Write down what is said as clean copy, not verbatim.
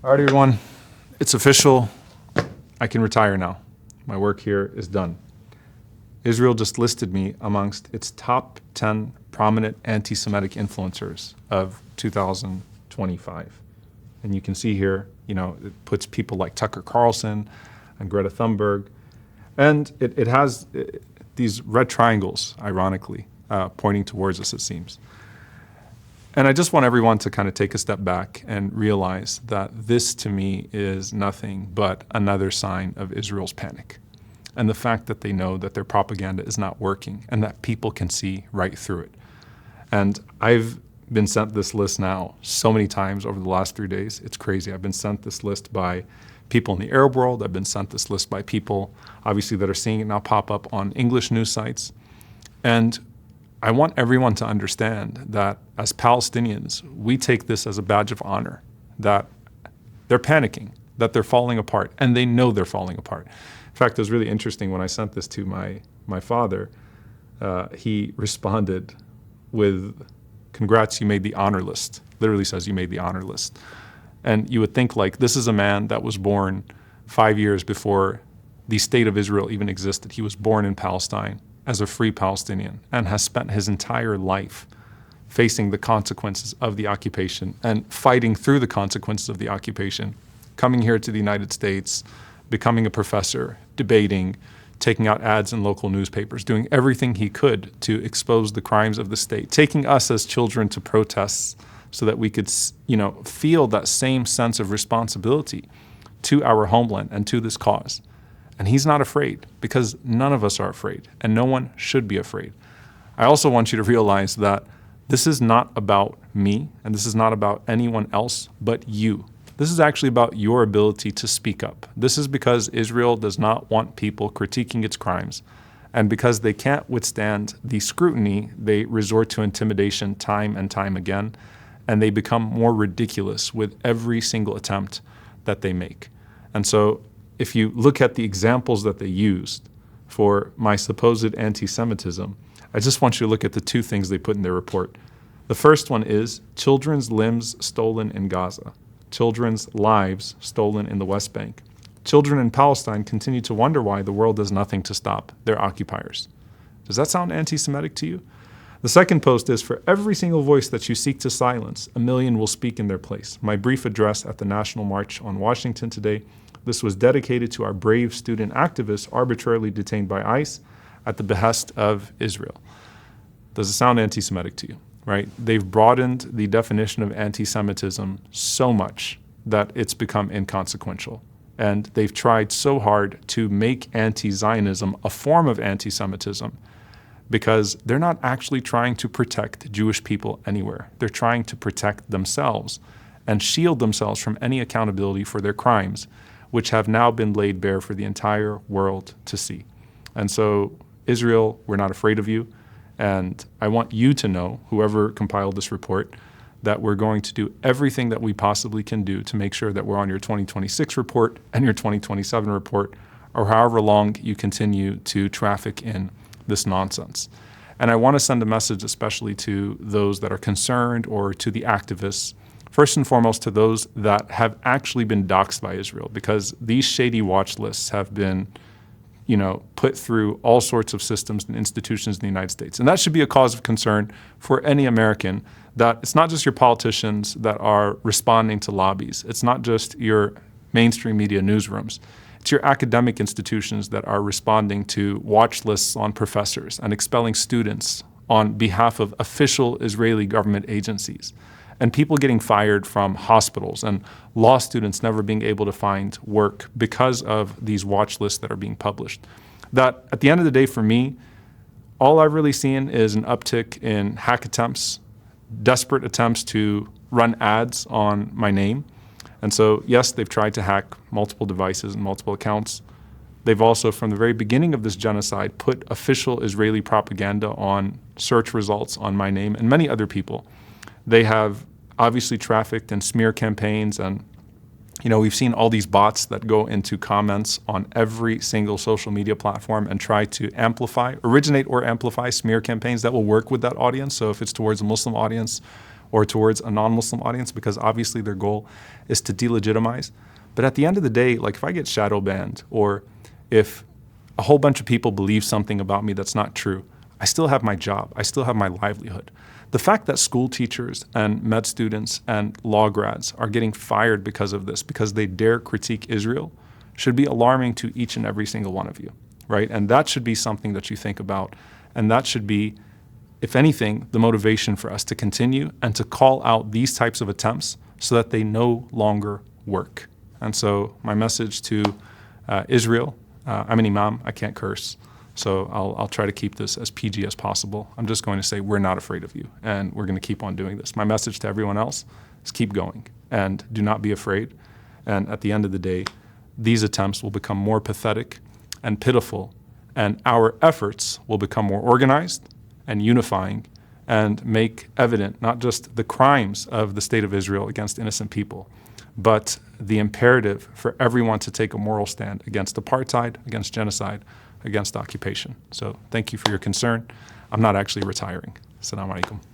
All right, everyone, it's official. I can retire now. My work here is done. Israel just listed me amongst its top 10 prominent anti-Semitic influencers of 2025. And you can see here, it puts people like Tucker Carlson and Greta Thunberg. And it has these red triangles, ironically, pointing towards us, it seems. And I just want everyone to kind of take a step back and realize that this, to me, is nothing but another sign of Israel's panic. And the fact that they know that their propaganda is not working and that people can see right through it. And I've been sent this list now so many times over the last 3 days. It's crazy. I've been sent this list by people in the Arab world. I've been sent this list by people, obviously, that are seeing it now pop up on English news sites. And I want everyone to understand that as Palestinians, we take this as a badge of honor, that they're panicking, that they're falling apart, and they know they're falling apart. In fact, it was really interesting when I sent this to my father. He responded with, "Congrats, you made the honor list." Literally says, "You made the honor list." And you would think, like, this is a man that was born 5 years before the state of Israel even existed. He was born in Palestine as a free Palestinian and has spent his entire life facing the consequences of the occupation and fighting through the consequences of the occupation, coming here to the United States, becoming a professor, debating, taking out ads in local newspapers, doing everything he could to expose the crimes of the state, taking us as children to protests so that we could, feel that same sense of responsibility to our homeland and to this cause. And he's not afraid, because none of us are afraid, and no one should be afraid. I also want you to realize that this is not about me, and this is not about anyone else but you. This is actually about your ability to speak up. This is because Israel does not want people critiquing its crimes, and because they can't withstand the scrutiny, they resort to intimidation time and time again, and they become more ridiculous with every single attempt that they make. And so, if you look at the examples that they used for my supposed anti-Semitism, I just want you to look at the two things they put in their report. The first one is children's limbs stolen in Gaza, children's lives stolen in the West Bank. Children in Palestine continue to wonder why the world does nothing to stop their occupiers. Does that sound anti-Semitic to you? The second post is, for every single voice that you seek to silence, a million will speak in their place. My brief address at the National March on Washington today. This was dedicated to our brave student activists arbitrarily detained by ICE at the behest of Israel. Does it sound anti-Semitic to you, right? They've broadened the definition of anti-Semitism so much that it's become inconsequential. And they've tried so hard to make anti-Zionism a form of anti-Semitism because they're not actually trying to protect Jewish people anywhere. They're trying to protect themselves and shield themselves from any accountability for their crimes, which have now been laid bare for the entire world to see. And so, Israel, we're not afraid of you. And I want you to know, whoever compiled this report, that we're going to do everything that we possibly can do to make sure that we're on your 2026 report and your 2027 report, or however long you continue to traffic in this nonsense. And I want to send a message especially to those that are concerned, or to the activists, first and foremost to those that have actually been doxxed by Israel, because these shady watch lists have been, put through all sorts of systems and institutions in the United States. And that should be a cause of concern for any American, that it's not just your politicians that are responding to lobbies. It's not just your mainstream media newsrooms. It's your academic institutions that are responding to watch lists on professors and expelling students on behalf of official Israeli government agencies, and people getting fired from hospitals, and law students never being able to find work because of these watch lists that are being published. That, at the end of the day, for me, all I've really seen is an uptick in hack attempts, desperate attempts to run ads on my name. And so, yes, they've tried to hack multiple devices and multiple accounts. They've also, from the very beginning of this genocide, put official Israeli propaganda on search results on my name and many other people. They have obviously trafficked in smear campaigns, and we've seen all these bots that go into comments on every single social media platform and try to originate or amplify smear campaigns that will work with that audience. So if it's towards a Muslim audience or towards a non-Muslim audience, because obviously their goal is to delegitimize. But at the end of the day, like if I get shadow banned, or if a whole bunch of people believe something about me that's not true, I still have my job. I still have my livelihood. The fact that school teachers and med students and law grads are getting fired because of this, because they dare critique Israel, should be alarming to each and every single one of you, right? And that should be something that you think about. And that should be, if anything, the motivation for us to continue and to call out these types of attempts so that they no longer work. And so my message to Israel, I'm an imam, I can't curse. So I'll try to keep this as PG as possible. I'm just going to say we're not afraid of you, and we're going to keep on doing this. My message to everyone else is keep going and do not be afraid. And at the end of the day, these attempts will become more pathetic and pitiful, and our efforts will become more organized and unifying and make evident not just the crimes of the state of Israel against innocent people, but the imperative for everyone to take a moral stand against apartheid, against genocide, against occupation. So thank you for your concern. I'm not actually retiring. Assalamu alaikum.